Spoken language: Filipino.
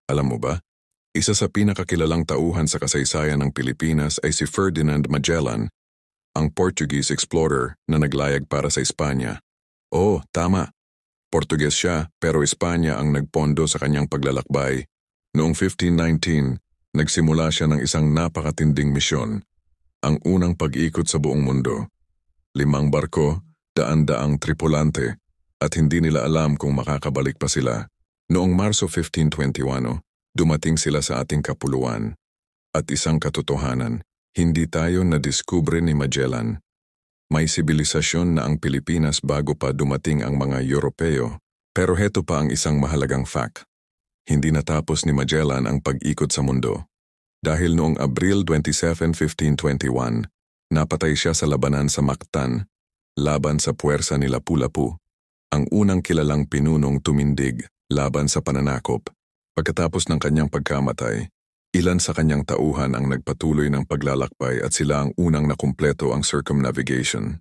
Alam mo ba, isa sa pinakakilalang tauhan sa kasaysayan ng Pilipinas ay si Ferdinand Magellan, ang Portuguese explorer na naglayag para sa Espanya. Oo, tama. Portuges siya pero Espanya ang nagpondo sa kanyang paglalakbay. Noong 1519, nagsimula siya ng isang napakatinding misyon, ang unang pag-ikot sa buong mundo. 5 barko, daan-daang tripulante, at hindi nila alam kung makakabalik pa sila. Noong Marso 1521, dumating sila sa ating kapuluan. At isang katotohanan, hindi tayo nadiskubre ni Magellan. May sibilisasyon na ang Pilipinas bago pa dumating ang mga Europeo. Pero heto pa ang isang mahalagang fact. Hindi natapos ni Magellan ang pag-ikot sa mundo. Dahil noong Abril 27, 1521, napatay siya sa labanan sa Mactan, laban sa puwersa ni Lapu-Lapu, ang unang kilalang pinunong tumindig laban sa pananakop. Pagkatapos ng kanyang pagkamatay, ilan sa kanyang tauhan ang nagpatuloy ng paglalakbay at sila ang unang nakumpleto ang circumnavigation.